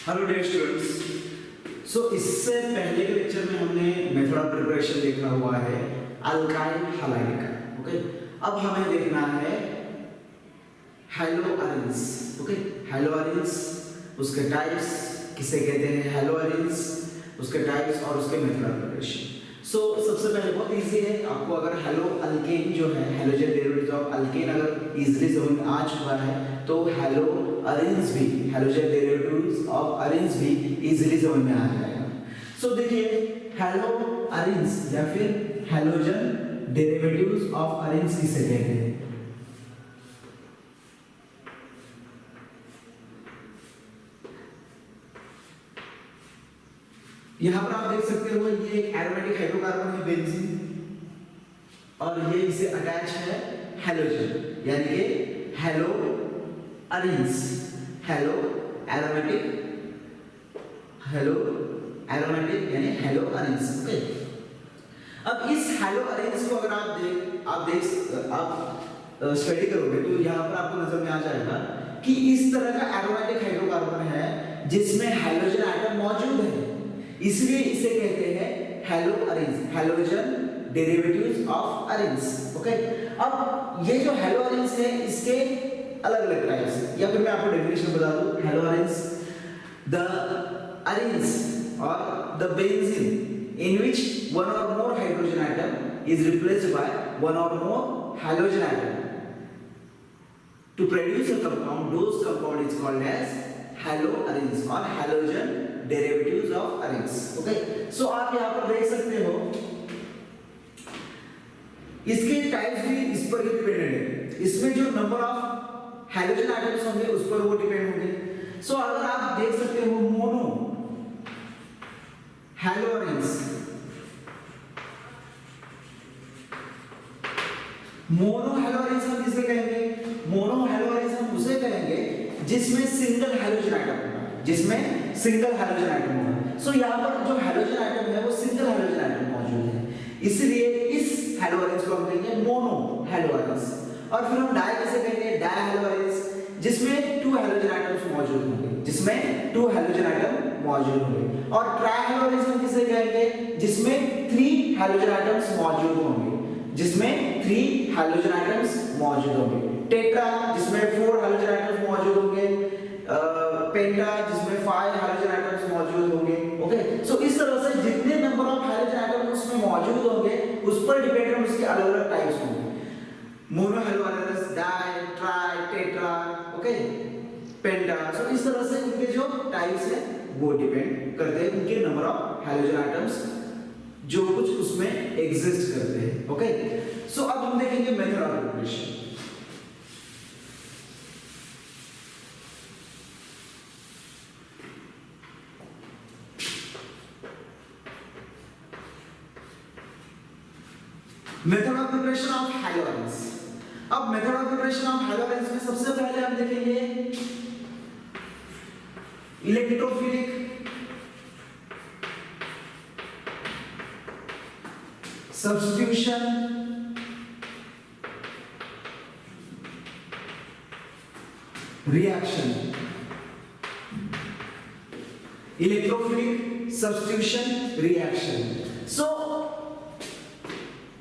Hello dear students. इससे पहले के लेक्चर में हमने मेथड ऑफ प्रिपरेशन देखा हुआ है अल्काइल हैलाइड का। ओके, अब हमें देखना है हैलोअरीन्स। ओके, हैलोअरीन्स, उसके टाइप्स किसे कहते हैं, हैलोअरीन्स, उसके टाइप्स और उसके मेथड ऑफ प्रिपरेशन। सबसे पहले बहुत इजी है, आपको अगर हेलो अल्केन जो है हाइड्रोजन डेरिवेटिव्स ऑफ अल्केन अगर इजीली समझ में आ चुका है तो हेलो अरीन्स भी, हाइड्रोजन डेरिवेटिव्स ऑफ अरीन्स भी इजीली समझ में आ जाएगा। देखिए हेलो अरीन्स या फिर हाइड्रोजन डेरिवेटिव्स ऑफ अरीन्स किसे कहते हैं। यहां पर आप देख सकते हो ये एक एरोमेटिक हाइड्रोकार्बन है बेंजीन, और ये इसे अटैच है हैलोजन, यानी कि hello arenes, hello aromatic, hello aromatic यानी हेलो अरीन्स। ओके, अब इस हेलो अरीन्स को अगर आप स्टडी करोगे तो यहां पर आपको नजर में आ जाएगा कि इस तरह का एरोमेटिक हाइड्रोकार्बन है जिसमें हाइड्रोजन एटम मौजूद है, इसलिए इसे कहते हैं hello arenes, hydrogen derivatives of arenes. Okay, अब ये जो हेलो अरीन्स है इसके अलग अलग टाइप्स हैं, या फिर मैं आपको डेफिनेशन बता दूं। हेलो अरीन्स, द अरीन्स और the benzene in which one or more hydrogen atom is replaced by one or more halogen atom to produce a compound. Those compound is called as haloarenes or halogen derivatives of arenes. Okay, so आप यहाँ पर देख सकते हो इसके types भी इस पर ही डिपेंडेंट है, इसमें जो नंबर ऑफ हाइड्रोजन एटम्स होंगे उस पर वो डिपेंड होंगे। अगर आप देख सकते हो मोनो हैलोअरीन्स, मोनो हैलोअरीन्स हम किसे कहेंगे, मोनो हैलोअरीन्स हम उसे कहेंगे जिसमें सिंगल हाइड्रोजन एटम होगा, जिसमें सिंगल हाइड्रोजन एटम होगा। यहाँ पर जो हाइड्रोजन एटम है वो सिंगल हाइड्रोजन एटम मौजूद है, इसलिए इस हैलोअरीन्स को हम कहेंगे मोनो हैलोअरीन्स। और फिर हम डाई किसे कहेंगे, डाई हैलोअरीन्स, जिसमें टू हाइड्रोजन एटम्स मौजूद होंगे, जिसमें टू हाइड्रोजन एटम मौजूद होंगे। और ट्राई हैलोअरीन्स हम किसे कहेंगे, जिसमें थ्री हाइड्रोजन एटम्स मौजूद होंगे, जिसमें थ्री हाइड्रोजन एटम्स मौजूद होंगे। टेट्रा जिसमें फोर हाइड्रोजन एटम्स मौजूद होंगे, पेंटा जिसमें फाइव हाइड्रोजन एटम्स मौजूद होंगे। ओके, इस तरह से जितने नंबर ऑफ हाइड्रोजन एटम उसमें मौजूद होंगे उस पर डिपेंडेंट उसके अलग अलग टाइप्स होंगे, mono haloarenes, di, tri, tetra, okay, penta. इस तरह से उनके जो टाइप्स है वो डिपेंड करते हैं उनके नंबर ऑफ हाइड्रोजन एटम्स जो कुछ उसमें एग्जिस्ट करते हैं। ओके, अब हम देखेंगे method of preparation. Method of preparation of haloarenes. अब method of preparation of haloarenes में सबसे पहले हम देखेंगे electrophilic substitution, reaction, electrophilic substitution reaction.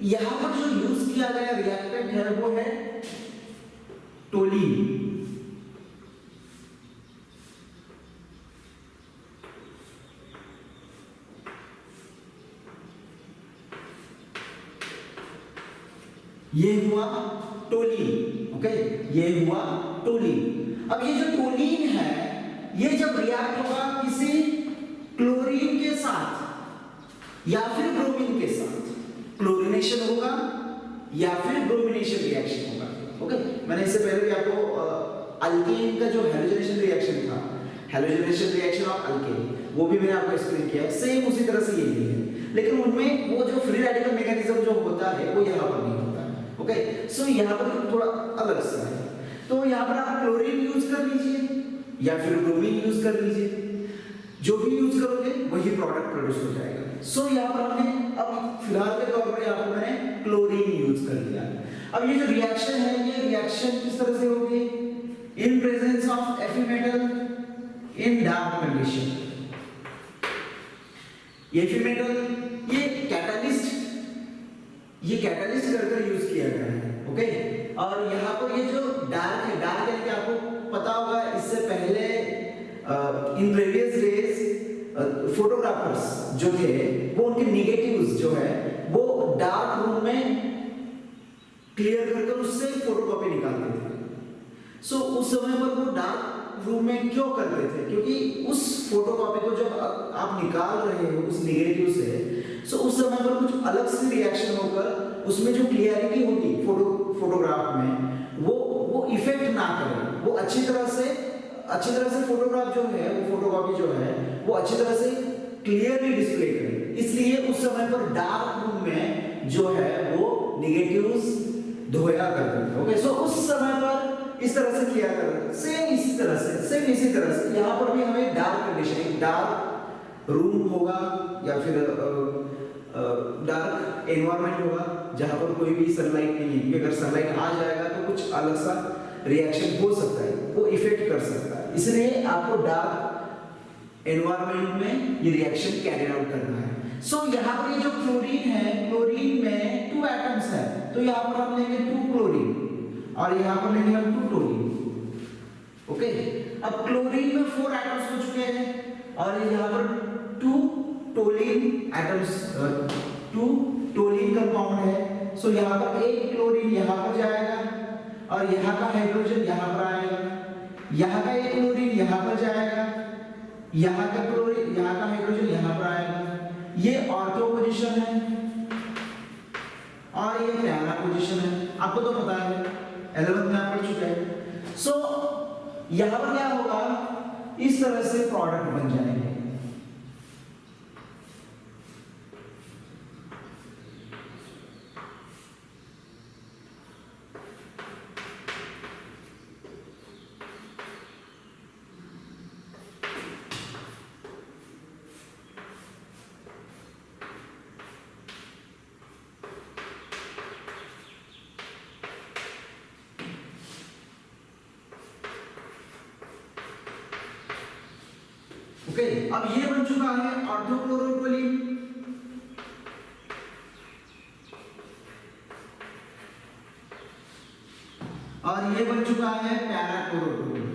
यहां पर जो यूज किया गया रिएक्टेंट है वो है टोलीन। ये हुआ टोलीन। ओके, ये हुआ टोलीन। अब ये जो टोलीन है ये जब रिएक्ट होगा किसी क्लोरीन के साथ या फिर ब्रोमीन के साथ, क्लोरीनेशन होगा या फिर ब्रोमिनेशन रिएक्शन होगा। ओके, मैंने इससे पहले भी आपको अल्केन का जो हैलोजनेशन रिएक्शन था, हैलोजनेशन रिएक्शन ऑफ अल्केन, वो भी मैंने आपको एक्सप्लेन किया है, सेम उसी तरह से ये भी है, लेकिन उनमें वो जो फ्री रेडिकल मैकेनिज्म जो होता है वो यहाँ पर नहीं होता है। ओके, यहाँ पर थोड़ा अलग सा है। यहाँ पर आप क्लोरीन यूज कर लीजिए या फिर ब्रोमीन यूज कर लीजिए, जो भी यूज करोगे वही प्रोडक्ट प्रोड्यूस हो जाएगा। यहाँ पर हमने अब फिलहाल के तौर पर यहाँ पर मैंने क्लोरीन यूज कर लिया। अब ये जो रिएक्शन है ये रिएक्शन किस तरह से होगी, in presence of Fe metal in dark condition। ये मेटल ये कैटालिस्ट कर यूज किया गया है। ओके, और यहाँ पर ये जो डार्क है, डार्क यानी कि आपको पता होगा इससे पहले इन प्रीवियस डेज फोटोग्राफर्स जो थे वो उनके नेगेटिव्स जो है वो डार्क रूम में क्लियर करके उससे फोटोकॉपी निकालते थे। सो उस समय पर वो डार्क रूम में क्यों करते थे? क्योंकि उस फोटोकॉपी को जब आप निकाल रहे हो उस नेगेटिव से, सो उस समय पर कुछ अलग से रिएक्शन होकर उसमें जो क्लियरिटी होगी फोटोग्राफ में वो इफेक्ट ना करे, वो अच्छी तरह से फोटोग्राफ जो है, वो फोटोकॉपी जो है वो अच्छी तरह से क्लियरली डिस्प्ले करे। इसलिए उस समय पर डार्क रूम में जो है वो नेगेटिव्स धोया करते थे। ओके, सो उस समय पर इस तरह से किया कर, सेम इसी तरह से यहाँ पर भी हमें डार्क कंडीशन, एक डार्क रूम होगा या फिर डार्क एनवायरनमेंट होगा जहाँ पर कोई भी सनलाइट नहीं है। अगर सनलाइट आ जाएगा तो कुछ अलग सा रिएक्शन हो सकता है, वो इफेक्ट कर सकता है। इसलिए आपको डार्क एनवायरनमेंट में ये रिएक्शन कैरी आउट करना है। सो यहाँ पर ये जो क्लोरीन है, क्लोरीन में 2 एटम्स है, तो यहाँ पर हम लेंगे 2 क्लोरीन और यहाँ पर लेंगे हम 2 टोलीन। ओके, अब क्लोरीन में 4 एटम्स हो चुके हैं और यहाँ पर 2 टोलीन एटम्स, 2 टोलीन कंपाउंड है। सो यहाँ पर एक क्लोरीन यहाँ पर जाएगा और यहाँ का हाइड्रोजन यहाँ पर आएगा, यहाँ का एक क्लोरीन यहाँ पर जाएगा, यहाँ का क्लोरीन, यहाँ का हाइड्रोजन यहाँ पर आएगा। ये ऑर्थो पोजीशन है और ये पैरा पोजीशन है, आपको तो पता है 11th में आप पढ़ चुके हैं। सो यहां पर क्या होगा, इस तरह से प्रोडक्ट बन जाएंगे। ओके, अब ये बन चुका है ऑर्थोक्लोरोटोलीन और ये बन चुका है पैराक्लोरोटोलीन।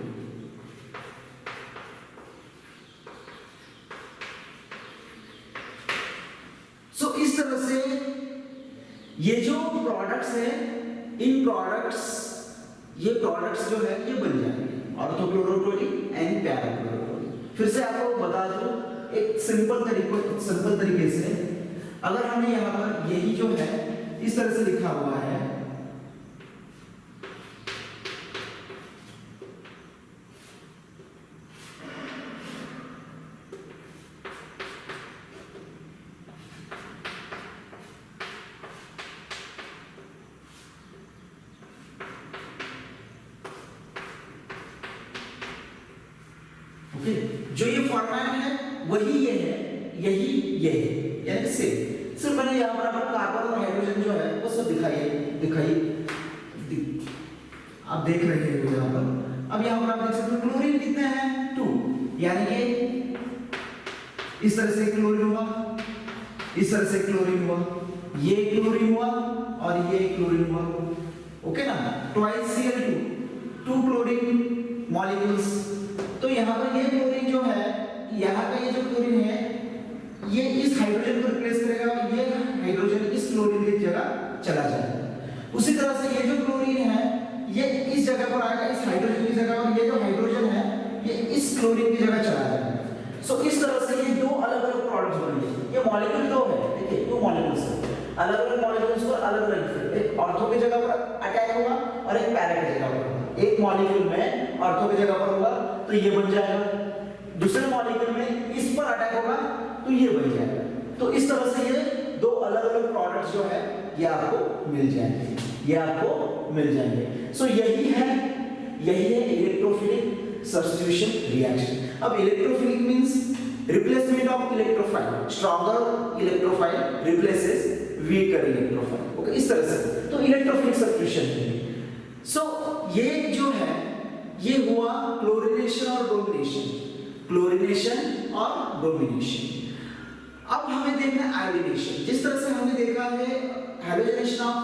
सो इस तरह से ये जो प्रोडक्ट्स है, इन प्रोडक्ट्स, ये प्रोडक्ट्स जो है ये बन जाएंगे ऑर्थोक्लोरोटोलीन एंड पैराक्लोरोटोलीन। फिर से आपको बता दूं एक सिंपल तरीके से, अगर हमें यहाँ पर यही जो है इस तरह से लिखा हुआ है, ओके, जो ये फॉर्मेट है वही ये है, यही ये है, यानी सिर्फ मैंने यहाँ पर आपको कार्बन और हाइड्रोजन जो है वो सब दिखाई आप देख रहे हो यहाँ पर। अब यहाँ पर आप देख सकते हो क्लोरीन कितने हैं 2, यानी कि इस तरह से क्लोरीन हुआ, इस तरह से क्लोरीन हुआ, ये क्लोरीन हुआ और ये क्लोरीन हुआ। ओके ना, ट्वाइस Cl2, 2 क्लोरीन मॉलिक्यूल्स। तो यहाँ पर ये क्लोरीन जो है, यहाँ का ये जो क्लोरीन है ये इस हाइड्रोजन को रिप्लेस करेगा और ये हाइड्रोजन इस क्लोरीन की जगह चला जाएगा। उसी तरह से ये जो क्लोरीन है ये इस जगह पर आएगा, इस हाइड्रोजन की जगह, और ये जो हाइड्रोजन है ये इस क्लोरीन की जगह चला जाएगा। सो इस तरह से ये 2 अलग-अलग प्रोडक्ट्स बनेंगे। ये मॉलिक्यूल 2 है, देखिए 2 मॉलिक्यूल्स हैं, अलग-अलग मॉलिक्यूल्स पर अलग-अलग इफेक्ट, एक ऑर्थो की जगह पर अटैक होगा और एक पैरा की जगह पर। एक मॉलिक्यूल में ऑर्थो की जगह पर होगा तो ये बन जाएगा, दूसरे मॉलिक्यूल में इस पर अटैक होगा तो ये बन जाएगा। तो इस तरह से ये 2 अलग-अलग प्रोडक्ट्स जो है ये आपको मिल जाएंगे, सो यही है इलेक्ट्रोफिलिक सब्स्टिट्यूशन रिएक्शन। अब electrophilic means replacement of electrophile, stronger electrophile replaces weaker electrophile. Okay, इस तरह से तो इलेक्ट्रोफिलिक सब्स्टिट्यूशन। सो ये जो है ये हुआ क्लोरीनेशन और डोमिनेशन, अब हमें देखना है आयोडीनेशन। जिस तरह से हमने देखा है halogenation of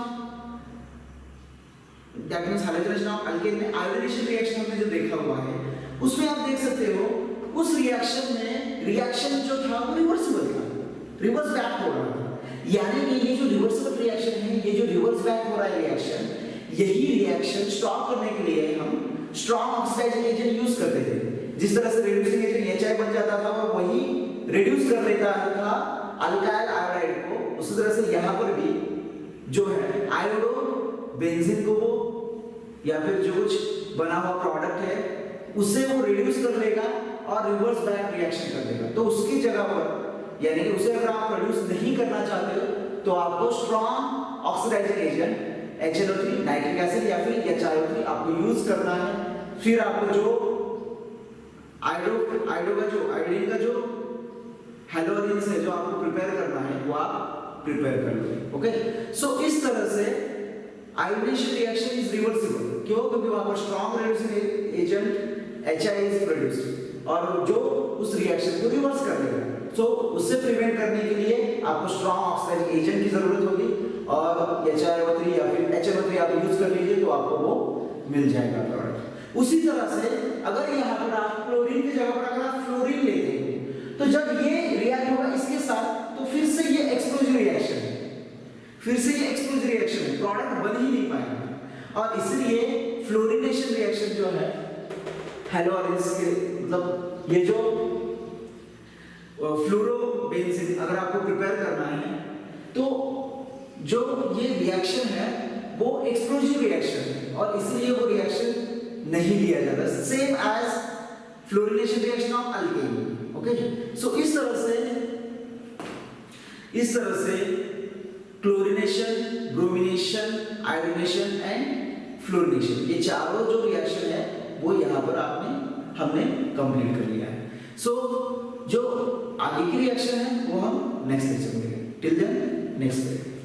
that means halogenation of alkane में आयोडीनेशन रिएक्शन हमने जो देखा हुआ है, उसमें आप देख सकते हो उस रिएक्शन में रिएक्शन जो था वो रिवर्सिबल था, रिवर्स बैक हो रहा था। यानी कि ये जो रिवर्सिबल रिएक्शन है, ये जो रिवर्स बैक हो रहा है रिएक्शन, यही रिएक्शन स्टॉप करने के लिए हम स्ट्रॉन्ग ऑक्सीडाइजिंग एजेंट यूज करते थे। जिस तरह से रिड्यूसिंग एजेंट HI बन जाता था और वही रिड्यूस कर लेता था अल्काइल आयोडाइड को, उसी तरह से यहाँ पर भी जो है आयोडो बेंजीन को वो या फिर जो कुछ बना हुआ प्रोडक्ट है उसे वो रिड्यूस कर लेगा और रिवर्स बैक रिएक्शन कर देगा। तो उसकी जगह पर यानी कि उसे अगर आप प्रोड्यूस नहीं करना चाहते हो तो आपको strong oxidizing agent HNO3 nitric acid या फिर HIO3 आपको यूज करना है। फिर आपको जो आयोडीन का जो हैलोजेंस है जो आपको प्रिपेयर करना है वो आप प्रिपेयर कर लो। ओके, सो इस तरह से आयोडीनेशन रिएक्शन इज रिवर्सिबल। क्यों? क्योंकि वहां पर strong reducing agent HI is produced और जो उस रिएक्शन को रिवर्स कर देगा। सो उससे प्रिवेंट करने के लिए आपको स्ट्रॉन्ग ऑक्सीडाइजिंग एजेंट की जरूरत होगी और HIO3 या फिर HNO3 आप यूज कर लीजिए तो आपको वो मिल जाएगा प्रोडक्ट। उसी तरह से अगर यहाँ पर आप क्लोरीन की जगह पर अगर आप फ्लोरीन लेते हैं तो जब ये रिएक्ट होगा इसके साथ तो फिर से ये एक्सप्लोजिव रिएक्शन है, फिर से ये एक्सप्लोजिव रिएक्शन है, प्रोडक्ट बन ही नहीं पाएगा। और इसलिए फ्लोरिनेशन रिएक्शन जो है हैलोजेंस के मतलब ये जो फ्लोरोबेंजीन अगर आपको प्रिपेयर करना है तो जो ये रिएक्शन है वो एक्सप्लोजिव रिएक्शन है और इसलिए वो रिएक्शन नहीं लिया जाता, same as fluorination reaction of alkane. Okay, so इस तरह से chlorination, bromination, iodination and fluorination ये चारों जो रिएक्शन है वो यहाँ पर हमने कंप्लीट कर लिया है। सो जो आगे की रिएक्शन है वो हम नेक्स्ट लेक्चर में देखेंगे। Till then next lecture.